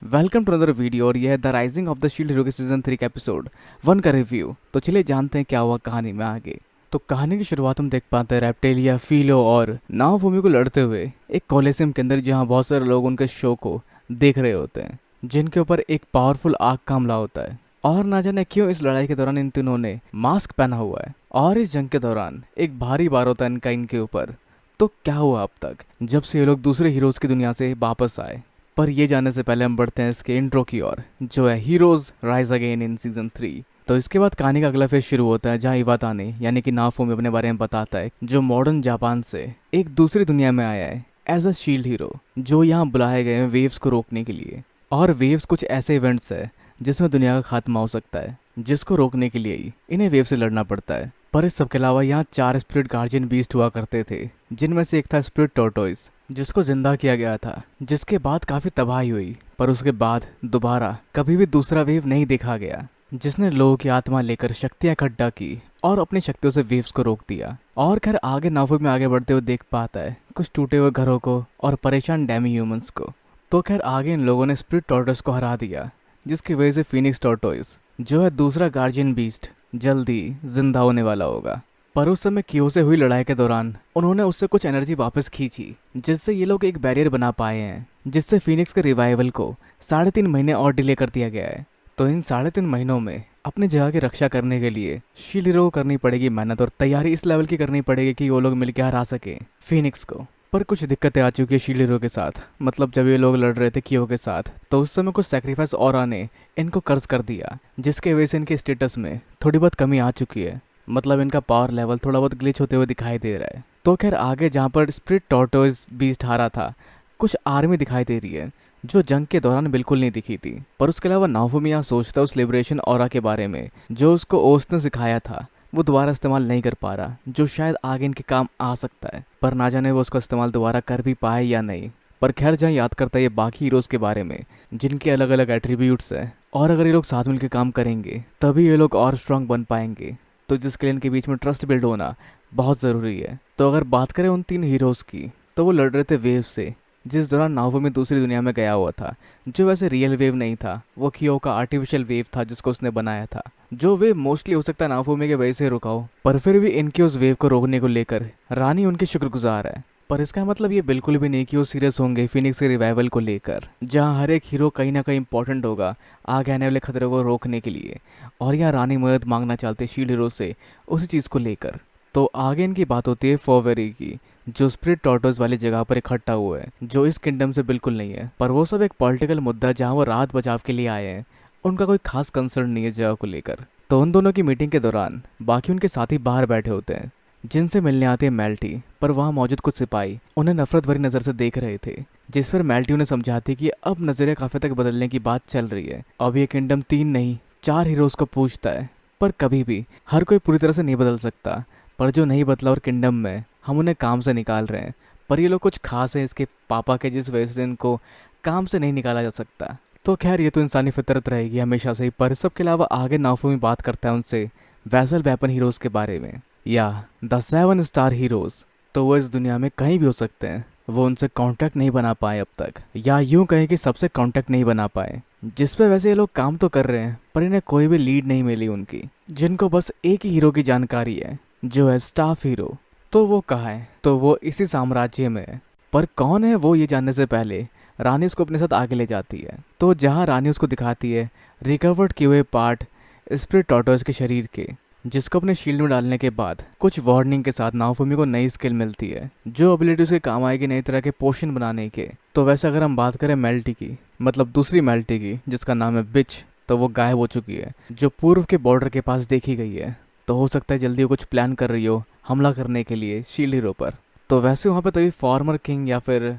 Welcome to another video और यह है the rising of the shield hero के सीजन 3 का एपिसोड 1 का रिव्यू। तो चलिए जानते हैं क्या हुआ कहानी में आगे। तो कहानी की शुरुआत हम देख पाते हैं रेप्टेलिया, फीलो और नाओफूमी को लड़ते हुए एक कॉलेजियम के अंदर, जहां बहुत सारे लोग उनके शो को देख रहे होते हैं, जिनके ऊपर एक पावरफुल आग का हमला होता है। और ना जाने क्यों इस लड़ाई के दौरान इन तीनों ने मास्क पहना हुआ है और इस जंग के दौरान एक भारी बार होता है इनका इनके ऊपर। तो क्या हुआ अब तक जब से ये लोग दूसरे हीरोज की दुनिया से वापस आए। पर ये जानने से पहले हम बढ़ते हैं इसके इंट्रो की ओर, जो है heroes rise again in season 3। तो इसके बाद कहानी का अगला फेज शुरू होता है, जहाँ इवाताने यानी कि नाफूमी अपने बारे में बताता है, जो मॉडर्न जापान से एक दूसरी दुनिया में आया है एज अ शील्ड हीरो, जो यहाँ बुलाए गए हैं वेव्स को रोकने के लिए। और वेव्स कुछ ऐसे इवेंट्स है जिसमें दुनिया का खात्मा हो सकता है, जिसको रोकने के लिए ही इन्हें वेव से लड़ना पड़ता है। पर इस सब के अलावा यहाँ 4 स्पिरिट गार्जियन बीस्ट हुआ करते थे, जिनमें से एक था स्पिरिट टॉर्टोइस, जिसको जिंदा किया गया था, जिसके बाद काफी तबाही हुई। पर उसके बाद दोबारा कभी भी दूसरा वेव नहीं देखा गया, जिसने लोगों की आत्मा लेकर शक्तियां इकट्ठा की और अपनी शक्तियों से वेव्स को रोक दिया। और खैर आगे नावो में आगे बढ़ते हुए देख पाता है कुछ टूटे हुए घरों को और परेशान डैमी ह्यूमंस को। तो खैर आगे इन लोगों ने स्पिरिट टॉर्टोइस को हरा दिया, जिसकी वजह से फीनिक्स टॉर्टोइस, जो है दूसरा गार्जियन बीस्ट, जल्दी जिंदा होने वाला होगा। पर उस समय कियो से हुई लड़ाई के दौरान उन्होंने उससे कुछ एनर्जी वापस खींची, जिससे ये लोग एक बैरियर बना पाए हैं, जिससे फीनिक्स के रिवाइवल को 3.5 महीने और डिले कर दिया गया है। तो इन 3.5 महीनों में अपनी जगह की रक्षा करने के लिए शील्ड हीरो को करनी पड़ेगी मेहनत, और तैयारी इस लेवल की करनी पड़ेगी कि वो लोग मिलकर हरा सके फीनिक्स को। पर कुछ दिक्कतें आ चुकी है शील्ड हीरो के साथ, मतलब जब ये लोग लड़ रहे थे कियो के साथ, तो उस समय कुछ सेक्रीफाइस ऑरा ने इनको कर्ज कर दिया, जिसके वजह से इनके स्टेटस में थोड़ी बहुत कमी आ चुकी है। मतलब इनका पावर लेवल थोड़ा बहुत ग्लिच होते हुए दिखाई दे रहा है। तो खैर आगे जहाँ पर स्प्रिट टॉर्टोइस बीस्ट हारा था, कुछ आर्मी दिखाई दे रही है, जो जंग के दौरान बिल्कुल नहीं दिखी थी। पर उसके अलावा नाओफूमी यहाँ सोचता है उस लिबरेशन ऑरा के बारे में, जो उसको ओस ने सिखाया था, वो दोबारा इस्तेमाल नहीं कर पा रहा, जो शायद आगे इनके काम आ सकता है। पर ना जाने वो उसका इस्तेमाल दोबारा कर भी पाए या नहीं। पर खैर जहाँ याद करता है ये बाकी हीरोज़ के बारे में, जिनके अलग अलग एट्रीब्यूट्स हैं, और अगर ये लोग साथ मिलकर काम करेंगे तभी ये लोग और स्ट्रांग बन पाएंगे। तो जिसके लिए इनके बीच में ट्रस्ट बिल्ड होना बहुत ज़रूरी है। तो अगर बात करें उन 3 हीरोज़ की, तो वो लड़ रहे थे वेव से, जिस दौरान नाओफूमी दूसरी दुनिया में गया हुआ था, जो वैसे रियल वेव नहीं था, वो कियो का आर्टिफिशियल वेव था जिसको उसने बनाया था, जो वेव मोस्टली हो सकता है नाओफूमी के वजह से रुका हो। पर फिर भी इनके उस वेव को रोकने को लेकर रानी उनकी शुक्रगुजार है। पर इसका मतलब ये बिल्कुल भी नहीं कि वो सीरियस होंगे फिनिक्स के रिवाइवल को लेकर, जहाँ हर एक हीरो कहीं ना कहीं इंपॉर्टेंट होगा आगे आने वाले खतरे को रोकने के लिए। और यहाँ रानी मदद मांगना चाहते शील्ड हीरो से उसी चीज़ को लेकर। तो आगे इनकी बात होती है फोवेरी की, जो स्प्रिट टॉर्टोस वाली जगह पर इकट्ठा हुआ है, जो इस किंगडम से बिल्कुल नहीं है। पर वो सब एक पॉलिटिकल मुद्दा है, जहाँ वो रात बचाव के लिए आए हैं, उनका कोई खास कंसर्न नहीं है जगह को लेकर। तो उन दोनों की मीटिंग के दौरान बाकी उनके साथी बाहर बैठे होते हैं, जिनसे मिलने आते हैं मेल्टी। पर वहाँ मौजूद कुछ सिपाही उन्हें नफरत भरी नज़र से देख रहे थे, जिस पर मेल्टी उन्हें समझाती कि अब नज़रिया काफ़ी तक बदलने की बात चल रही है। अब ये किंगडम 3 नहीं 4 हीरोज़ को पूछता है, पर कभी भी हर कोई पूरी तरह से नहीं बदल सकता। पर जो नहीं बदला और किंगडम में हम उन्हें काम से निकाल रहे हैं, पर ये लोग कुछ खास है इसके पापा के, जिस वजह से इनको काम से नहीं निकाला जा सकता। तो खैर ये तो इंसानी फितरत रहेगी हमेशा से ही। पर सब के अलावा आगे नाओफूमी बात करता है उनसे वैसल वेपन हीरोज़ के बारे में, या द 7 स्टार हीरोज़। तो वो इस दुनिया में कहीं भी हो सकते हैं, वो उनसे कांटेक्ट नहीं बना पाए अब तक, या यूं कहें कि सबसे कांटेक्ट नहीं बना पाए, जिस पे वैसे ये लोग काम तो कर रहे हैं, पर इन्हें कोई भी लीड नहीं मिली उनकी, जिनको बस एक ही हीरो की जानकारी है, जो है स्टाफ हीरो। तो वो कहाँ है? तो वो इसी साम्राज्य में है। पर कौन है वो, ये जानने से पहले रानी उसको अपने साथ आगे ले जाती है। तो जहाँ रानी उसको दिखाती है रिकवर्ड किए हुए पार्ट स्पिरिट टॉर्टोइस के शरीर के, जिसको अपने शील्ड में डालने के बाद कुछ वार्निंग के साथ नाओफूमी को नई स्किल मिलती है, जो एबिलिटी उसके काम आएगी नई तरह के पोशन बनाने के। तो वैसे अगर हम बात करें मेल्टी की, मतलब दूसरी मेल्टी की, जिसका नाम है बिच, तो वो गायब हो चुकी है, जो पूर्व के बॉर्डर के पास देखी गई है। तो हो सकता है जल्दी वो कुछ प्लान कर रही हो हमला करने के लिए शील्ड हीरो पर। तो वैसे वहाँ पे तभी फॉर्मर किंग या फिर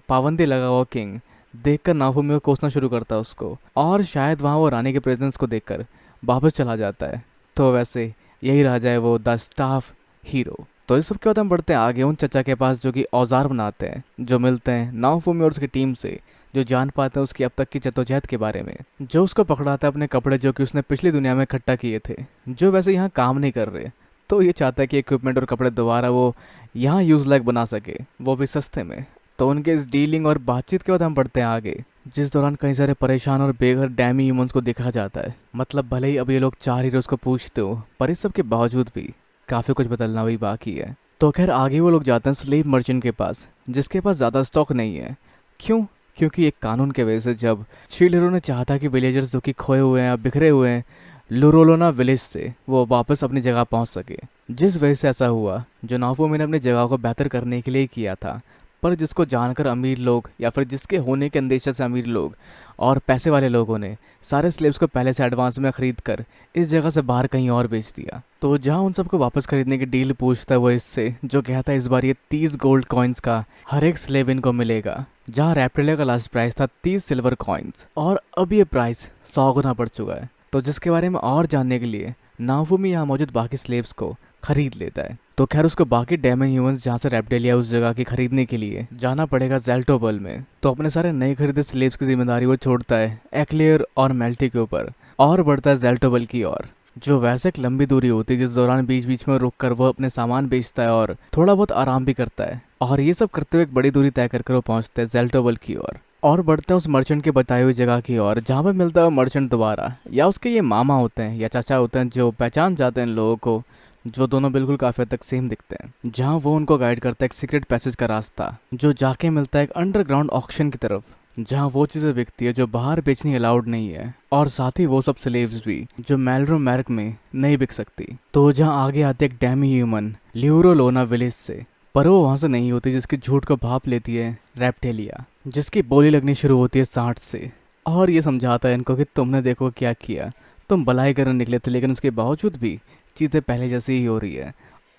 पाबंदी लगा हुआ किंग देखकर नाओफूमी को कोसना शुरू करता है उसको, और शायद वहाँ वो रानी के प्रेजेंस को देखकर वापस चला जाता है। तो वैसे यही राजा है वो द स्टाफ हीरो। तो इस सब के बाद हम बढ़ते हैं आगे उन चचा के पास, जो कि औजार बनाते हैं, जो मिलते हैं नाओफूमी और उसकी टीम से, जो जान पाते हैं उसकी अब तक की जद्दोजहद के बारे में, जो उसको पकड़ाता है अपने कपड़े जो कि उसने पिछली दुनिया में इकट्ठा किए थे, जो वैसे यहाँ काम नहीं कर रहे। तो ये चाहता है कि इक्विपमेंट और कपड़े दोबारा वो यहाँ यूज़ लायक बना सके, वो भी सस्ते में। तो उनके इस डीलिंग और बातचीत के बाद हम बढ़ते हैं आगे, जिस दौरान कई सारे परेशान और बेघर डैमी ह्यूमंस को देखा जाता है। मतलब भले ही अब ये लोग 4 हीरोज को पूछते हो, पर इस सब के बावजूद भी काफ़ी कुछ बदलना भी बाकी है। तो खैर आगे वो लोग जाते हैं स्लेव मर्चेंट के पास, जिसके पास ज़्यादा स्टॉक नहीं है। क्यों? क्योंकि एक कानून के वजह से जब शील्ड हीरो ने चाहा था कि विलेजर्स जो कि खोए हुए हैं, बिखरे हुए हैं लुरोलोना विलेज से, वो वापस अपनी जगह पहुंच सके। जिस वजह से ऐसा हुआ, जो नाफोमी ने अपनी जगह को बेहतर करने के लिए किया था, पर जिसको जानकर अमीर लोग या फिर जिसके होने के अंदेशा से अमीर लोग और पैसे वाले लोगों ने सारे स्लेब्स को पहले से एडवांस में खरीद कर इस जगह से बाहर कहीं और बेच दिया। तो जहाँ उन सबको वापस खरीदने की डील पूछता है वो इससे, जो कहता है इस बार ये 30 गोल्ड कॉइन्स का हर एक स्लेब इनको मिलेगा, जहाँ रैप्टिलिया का लास्ट प्राइस था 30 सिल्वर कॉइन्स, और अब ये प्राइस 100 गुना बढ़ चुका है। तो जिसके बारे में और जानने के लिए नाफुमी यहाँ मौजूद बाकी स्लेब्स को खरीद लेता है। तो खैर उसको बाकी डैमेज ह्यूमंस जहाँ से रैप्टिलिया उस जगह की खरीदने के लिए जाना पड़ेगा ज़ेल्टोबल में। तो अपने सारे नए खरीदे स्लेब्स की जिम्मेदारी वो छोड़ता है एक्लेयर और मेल्टी के ऊपर और बढ़ता है ज़ेल्टोबल की ओर, जो वैसे एक लंबी दूरी होती है जिस दौरान बीच बीच में रुक कर वो अपने सामान बेचता है और थोड़ा बहुत आराम भी करता है। और ये सब करते हुए एक बड़ी दूरी तय कर वो पहुंचते हैं ज़ेल्टोबल की ओर और बढ़ते हैं उस मर्चेंट के बताई हुई जगह की ओर, जहाँ पे मिलता है मर्चेंट दोबारा, या उसके ये मामा होते हैं या चाचा होते हैं जो पहचान जाते हैं इन लोगों को, जो दोनों बिल्कुल काफी हद तक सेम दिखते हैं। जहाँ वो उनको गाइड करता है एक सीक्रेट पैसेज का रास्ता, जो जाके मिलता है एक अंडरग्राउंड ऑक्शन की तरफ, जहाँ वो चीज़ें बिकती है जो बाहर बेचनी अलाउड नहीं है, और साथ ही वो सब स्लेव्स भी जो मेलरो मैर्क में नहीं बिक सकती। तो जहाँ आगे आते एक डैमी ह्यूमन ल्यूरोलोना विलेज से, पर वो वहाँ से नहीं होती जिसकी झूठ को भाप लेती है रैप्टिलिया, जिसकी बोली लगनी शुरू होती है 60 से, और ये समझाता है इनको कि तुमने देखो क्या किया, तुम भलाई करने निकले थे लेकिन उसके बावजूद भी चीज़ें पहले जैसी ही हो रही है,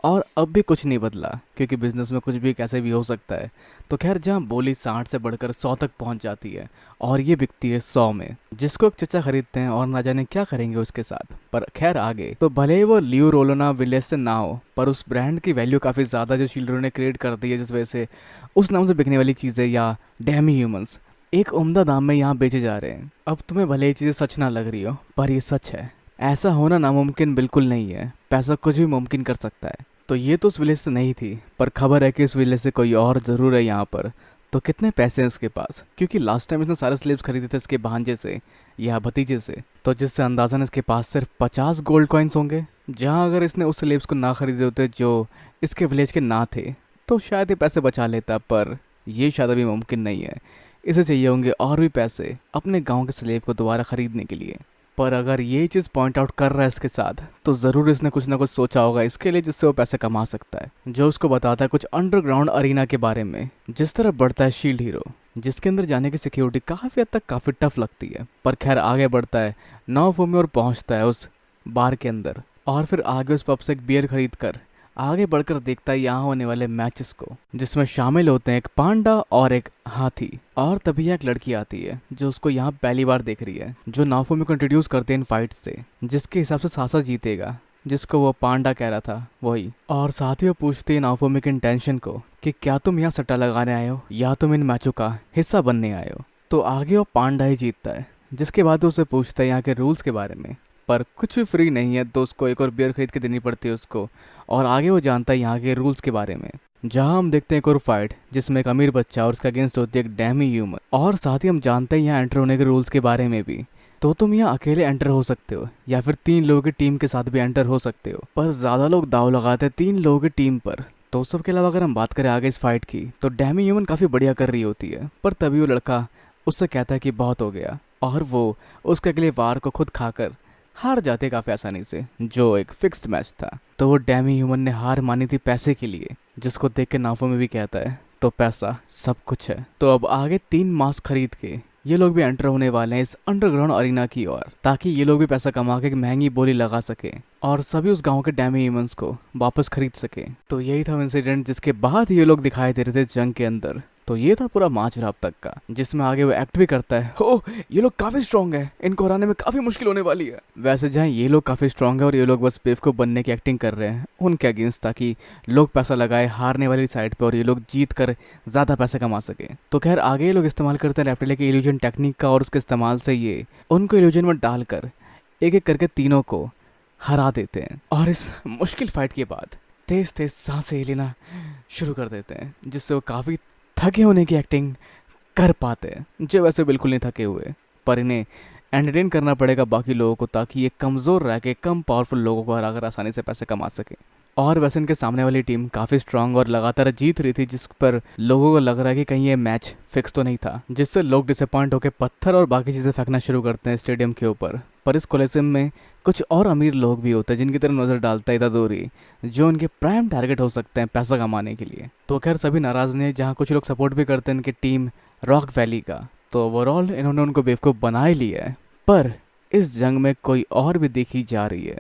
और अब भी कुछ नहीं बदला क्योंकि बिजनेस में कुछ भी कैसे भी हो सकता है। तो खैर जहाँ बोली 60 से बढ़कर 100 तक पहुँच जाती है और ये बिकती है 100 में, जिसको एक चचा खरीदते हैं और ना जाने क्या करेंगे उसके साथ। पर खैर आगे तो भले ही वो लियो रोलोना विलेज से ना हो, पर उस ब्रांड की वैल्यू काफ़ी ज़्यादा जो शील्डरों ने क्रिएट कर दी है, जिस वजह से उस नाम से बिकने वाली चीज़ें या डैमी ह्यूमंस एक उम्दा दाम में यहाँ बेचे जा रहे हैं। अब तुम्हें भले ये चीज़ें सच ना लग रही हो, पर ये सच है। ऐसा होना नामुमकिन बिल्कुल नहीं है, पैसा कुछ भी मुमकिन कर सकता है। तो ये तो उस विलेज से नहीं थी, पर खबर है कि उस विलेज से कोई और ज़रूर है यहाँ पर। तो कितने पैसे हैं इसके पास, क्योंकि लास्ट टाइम इसने सारे स्लेब्स खरीदे थे इसके भांजे से या भतीजे से, तो जिससे अंदाज़न इसके पास सिर्फ 50 गोल्ड कॉइन्स होंगे। जहाँ अगर इसने उस स्लेब्स को ना खरीदे होते जो इसके विलेज के ना थे, तो शायद ये पैसे बचा लेता, पर ये शायद अभी मुमकिन नहीं है। इसे चाहिए होंगे और भी पैसे अपने गाँव के स्लेब को दोबारा खरीदने के लिए। पर अगर ये चीज़ पॉइंट आउट कर रहा है इसके साथ, तो ज़रूर इसने कुछ ना कुछ सोचा होगा इसके लिए जिससे वो पैसे कमा सकता है, जो उसको बताता है कुछ अंडरग्राउंड अरीना के बारे में जिस तरह बढ़ता है शील्ड हीरो, जिसके अंदर जाने की सिक्योरिटी काफ़ी हद तक काफ़ी टफ लगती है। पर खैर आगे बढ़ता है नाओफुमी और पहुंचता है उस बार के अंदर, और फिर आगे उस पब से एक बियर खरीद कर आगे बढ़कर देखता है यहाँ होने वाले मैचेस को, जिसमें शामिल होते हैं एक पांडा और एक हाथी। और तभी यहाँ एक लड़की आती है जो उसको यहाँ पहली बार देख रही है, जो नाफुमी को इंट्रोड्यूस करते हैं इन फाइट से, जिसके हिसाब से सासा जीतेगा, जिसको वो पांडा कह रहा था वही। और साथ ही वो पूछते हैं नाफुमी के इंटेंशन को कि क्या तुम यहाँ सट्टा लगाने आए हो या तुम इन मैचों का हिस्सा बनने आए हो। तो आगे वो पांडा ही जीतता है, जिसके बाद वो उसे पूछता है यहाँ के रूल्स के बारे में, पर कुछ भी फ्री नहीं है, तो उसको एक और बियर खरीद के देनी पड़ती है उसको। और आगे वो जानता है यहाँ के रूल्स के बारे में, जहाँ हम देखते हैं एक और फाइट जिसमें एक अमीर बच्चा और उसका अगेंस्ट होती है एक डैमी ह्यूमन। और साथ ही हम जानते हैं यहाँ एंटर होने के रूल्स के बारे में भी। तो तुम यहाँ अकेले एंटर हो सकते हो या फिर 3 लोगों की टीम के साथ भी एंटर हो सकते हो, पर ज़्यादा लोग दाव लगाते हैं 3 लोगों की टीम पर। तो उस सब के अलावा अगर हम बात करें आगे इस फाइट की, तो डैमी ह्यूमन काफ़ी बढ़िया कर रही होती है, पर तभी वो लड़का उससे कहता है कि बहुत हो गया, और वो उसके अगले वार को खुद खाकर हार जाते काफ़ी आसानी से, जो एक फिक्स्ड मैच था। तो वो डैमी ह्यूमन ने हार मानी थी पैसे के लिए, जिसको देख के नाफो में भी कहता है तो पैसा सब कुछ है। तो अब आगे 3 मास्क खरीद के ये लोग भी एंटर होने वाले हैं इस अंडरग्राउंड अरीना की ओर, ताकि ये लोग भी पैसा कमा के एक महंगी बोली लगा सके और सभी उस गांव के डैमी ह्यूमंस को वापस खरीद सके। तो यही था इंसिडेंट जिसके बाद ये लोग दिखाई दे रहे थे जंग के अंदर। तो ये था पूरा माजरा अब तक का, जिसमें आगे वो एक्ट भी करता है, ओ ये लोग काफी स्ट्रांग है, इनको हराने में काफी मुश्किल होने वाली है। वैसे जहाँ ये लोग काफी स्ट्रांग है और ये लोग बस बेवकूफ बनने की एक्टिंग कर रहे हैं उनके अगेंस्ट, ताकि लोग पैसा लगाए हारने वाली साइड पे और ये लोग जीत कर ज्यादा पैसा कमा सके। तो खैर आगे ये लोग इस्तेमाल करते हैं रैप्टिलिया के इल्यूजन टेक्निक का, और उसके इस्तेमाल से ये उनको इल्यूजन में डालकर एक एक करके तीनों को हरा देते हैं। और इस मुश्किल फाइट के बाद तेज तेज सांसें लेना शुरू कर देते हैं, जिससे वो काफी थके होने की एक्टिंग कर पाते, जो वैसे बिल्कुल नहीं थके हुए, पर इन्हें एंटरटेन करना पड़ेगा बाकी लोगों को ताकि ये कमज़ोर रह के कम पावरफुल लोगों को हराकर आसानी से पैसे कमा सके। और वैसे इनके सामने वाली टीम काफ़ी स्ट्रांग और लगातार जीत रही थी, जिस पर लोगों को लग रहा है कि कहीं ये मैच फिक्स तो नहीं था, जिससे लोग डिसअपॉइंट होकर पत्थर और बाकी चीज़ें फेंकना शुरू करते हैं स्टेडियम के ऊपर। पर इस कोलिसियम में कुछ और अमीर लोग भी होते हैं जिनकी तरफ नज़र डालता है इतादोरी, जो उनके प्राइम टारगेट हो सकते हैं पैसा कमाने के लिए। तो खैर सभी नाराज़ नहीं है, जहाँ कुछ लोग सपोर्ट भी करते हैं इनकी टीम रॉक वैली का। तो ओवरऑल इन्होंने उनको बेवकूफ़ बना ही लिया है। पर इस जंग में कोई और भी देखी जा रही है,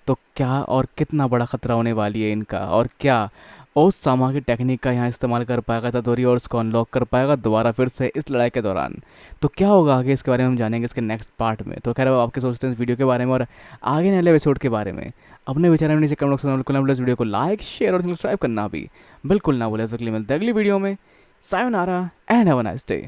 तो क्या और कितना बड़ा खतरा होने वाली है इनका, और क्या उस सामा की टेक्निक का यहाँ इस्तेमाल कर पाएगा इतादोरी और उसको अनलॉक कर पाएगा दोबारा फिर से इस लड़ाई के दौरान। तो क्या होगा आगे, इसके बारे में हम जानेंगे इसके नेक्स्ट पार्ट में। तो खैर अब आपके सोचते हैं इस वीडियो के बारे में और आगे नए एपिसोड के बारे में अपने विचार में नीचे कमेंट बॉक्स में बिल्कुल ना भूलें। इस वीडियो को लाइक शेयर और सब्सक्राइब करना भी बिल्कुल ना भूलें। अगली मिलते हैं अगली वीडियो में। Sayonara and have a nice day.